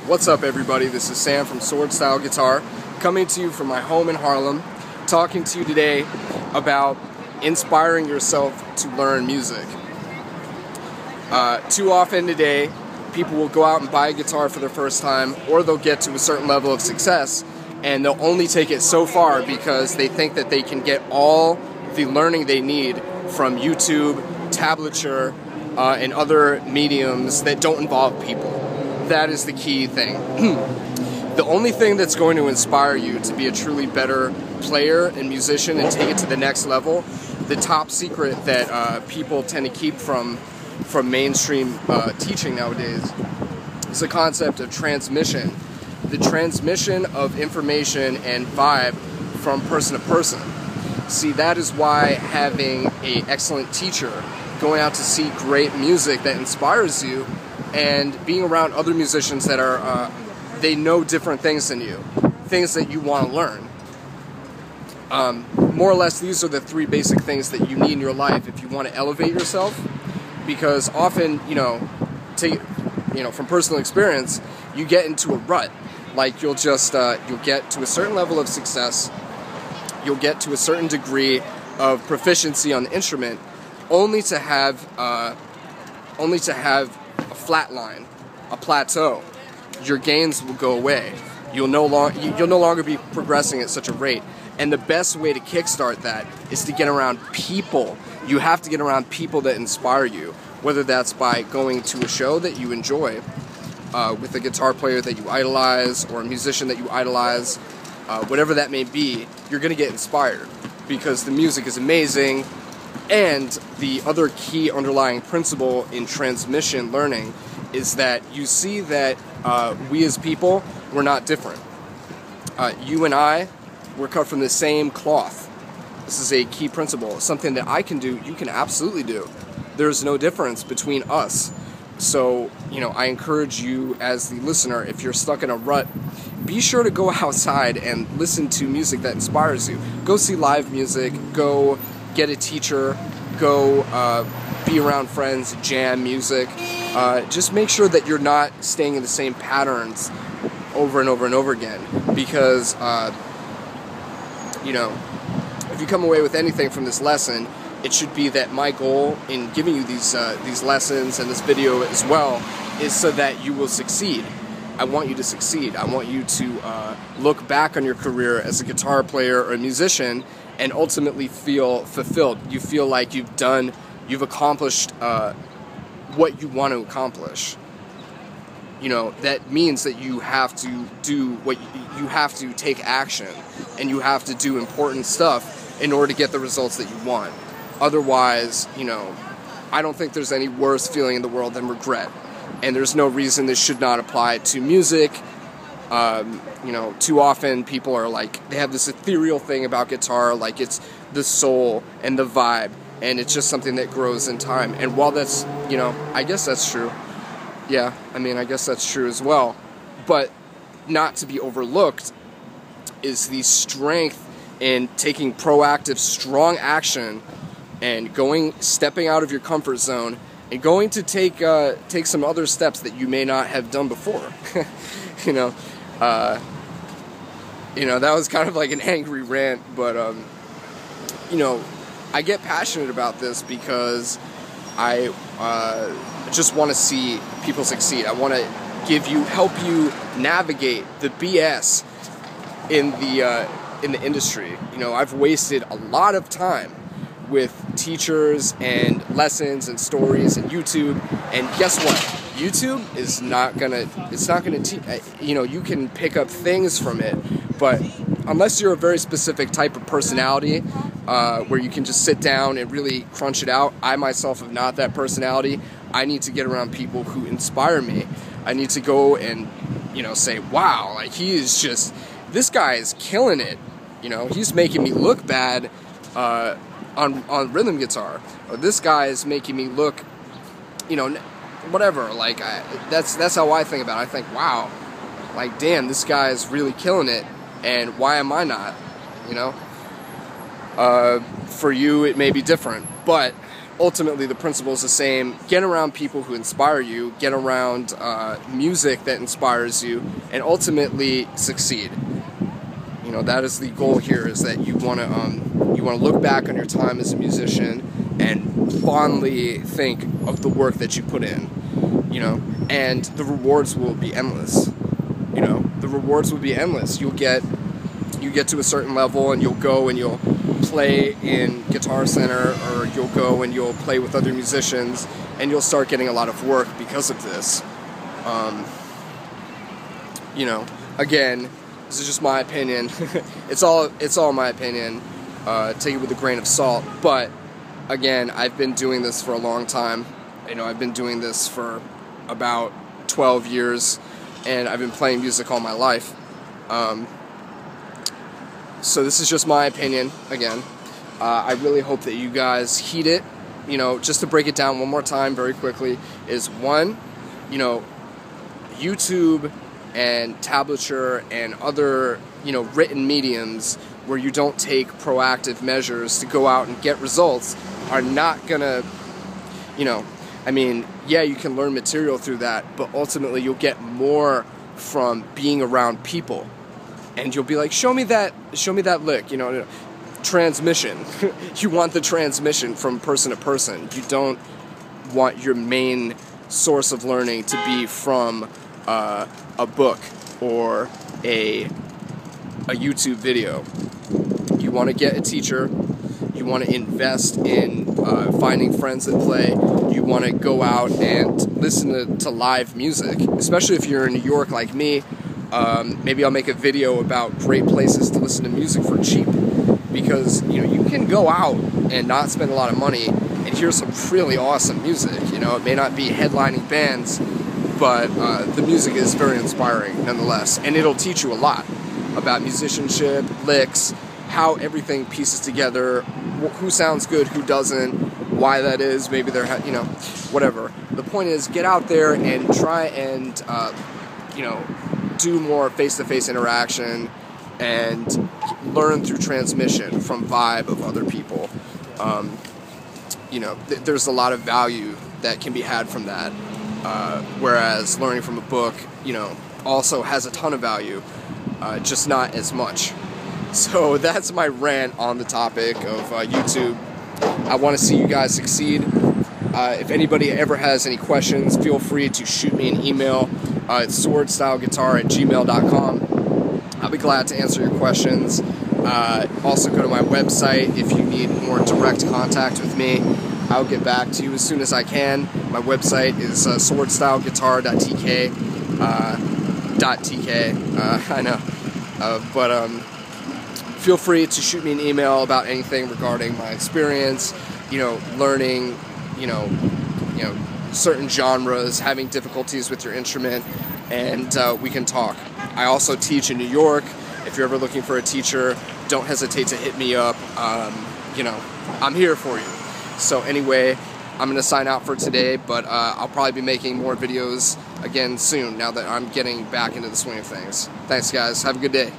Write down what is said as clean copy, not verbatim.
What's up, everybody? This is Sam from Sword Style Guitar, coming to you from my home in Harlem, talking to you today about inspiring yourself to learn music. Too often today, people will go out and buy a guitar for their first time, or they'll get to a certain level of success, and they'll only take it so far because they think that they can get all the learning they need from YouTube, tablature, and other mediums that don't involve people. That is the key thing. The only thing that's going to inspire you to be a truly better player and musician and take it to the next level, the top secret that people tend to keep from mainstream teaching nowadays, is the concept of transmission. The transmission of information and vibe from person to person. See, that is why having an excellent teacher, going out to see great music that inspires you, and being around other musicians that are, they know different things than you, things that you want to learn. More or less, these are the three basic things that you need in your life if you want to elevate yourself, because often, from personal experience, you get into a rut. Like, you'll get to a certain level of success, you'll get to a certain degree of proficiency on the instrument, only to have a flat line, a plateau. Your gains will go away. You'll no longer be progressing at such a rate. And the best way to kickstart that is to get around people. You have to get around people that inspire you, whether that's by going to a show that you enjoy, with a guitar player that you idolize, or a musician that you idolize, whatever that may be. You're going to get inspired because the music is amazing. And the other key underlying principle in transmission learning is that you see that we as people, we're not different. You and I, we're cut from the same cloth. This is a key principle. Something that I can do, you can absolutely do. There's no difference between us. So, I encourage you as the listener, if you're stuck in a rut, be sure to go outside and listen to music that inspires you. Go see live music, go get a teacher, go be around friends, jam music. Just make sure that you're not staying in the same patterns over and over and over again, because if you come away with anything from this lesson, it should be that my goal in giving you these lessons and this video as well is so that you will succeed. I want you to succeed. I want you to look back on your career as a guitar player or a musician and ultimately feel fulfilled. You feel like you've accomplished what you want to accomplish. That means that you have to do you have to take action, and you have to do important stuff in order to get the results that you want. Otherwise, I don't think there's any worse feeling in the world than regret. And there's no reason this should not apply to music. Too often people are like, they have this ethereal thing about guitar, like it's the soul and the vibe, and it's just something that grows in time. And while that's, I guess that's true. Yeah, I guess that's true as well. But not to be overlooked is the strength in taking proactive, strong action and stepping out of your comfort zone and going to take some other steps that you may not have done before. That was kind of like an angry rant, but I get passionate about this because I just want to see people succeed. I want to help you navigate the BS in the industry. I've wasted a lot of time with teachers and lessons and stories and YouTube, and guess what? YouTube is not gonna teach. You can pick up things from it, but unless you're a very specific type of personality, where you can just sit down and really crunch it out, I myself am not that personality. I need to get around people who inspire me. I need to go and say, wow, like this guy is killing it. He's making me look bad on rhythm guitar, or this guy is making me look, whatever. Like that's how I think about it. I think, wow, like damn, this guy is really killing it, and why am I not? For you, it may be different, but ultimately the principle is the same. Get around people who inspire you, get around music that inspires you, and ultimately succeed. You know, that is the goal here, is that you want to look back on your time as a musician and fondly think of the work that you put in, you know, and the rewards will be endless. You know, the rewards will be endless. You get to a certain level and you'll go and you'll play in Guitar Center, or you'll go and you'll play with other musicians, and you'll start getting a lot of work because of this. You know, again, this is just my opinion. It's all my opinion. Take it with a grain of salt. But again, I've been doing this for a long time. You know, I've been doing this for about 12 years, and I've been playing music all my life. So this is just my opinion, again. I really hope that you guys heed it. You know, just to break it down one more time very quickly, is one, you know, YouTube and tablature and other, you know, written mediums where you don't take proactive measures to go out and get results are not gonna, you know, I mean, yeah, you can learn material through that, but ultimately you'll get more from being around people. And you'll be like, show me that lick, you know, transmission. You want the transmission from person to person. You don't want your main source of learning to be from a book or a YouTube video. You want to get a teacher. You want to invest in finding friends that play. You want to go out and listen to live music, especially if you're in New York like me. Maybe I'll make a video about great places to listen to music for cheap, because you know, you can go out and not spend a lot of money and hear some really awesome music. You know, it may not be headlining bands, but the music is very inspiring nonetheless, and it'll teach you a lot about musicianship, licks, how everything pieces together, who sounds good, who doesn't, why that is. Maybe they're, you know, whatever. The point is, get out there and try and you know, do more face-to-face interaction and learn through transmission from vibe of other people. You know, there's a lot of value that can be had from that, whereas learning from a book, you know, also has a ton of value, just not as much. So that's my rant on the topic of YouTube. I want to see you guys succeed. If anybody ever has any questions, feel free to shoot me an email. It's swordstyleguitar@gmail.com. I'll be glad to answer your questions. Also go to my website if you need more direct contact with me. I'll get back to you as soon as I can. My website is swordstyleguitar.tk. I know. But feel free to shoot me an email about anything regarding my experience, you know, learning, you know, certain genres, having difficulties with your instrument, and we can talk. I also teach in New York. If you're ever looking for a teacher, don't hesitate to hit me up. You know, I'm here for you. So anyway, I'm going to sign out for today, but I'll probably be making more videos again soon now that I'm getting back into the swing of things. Thanks, guys. Have a good day.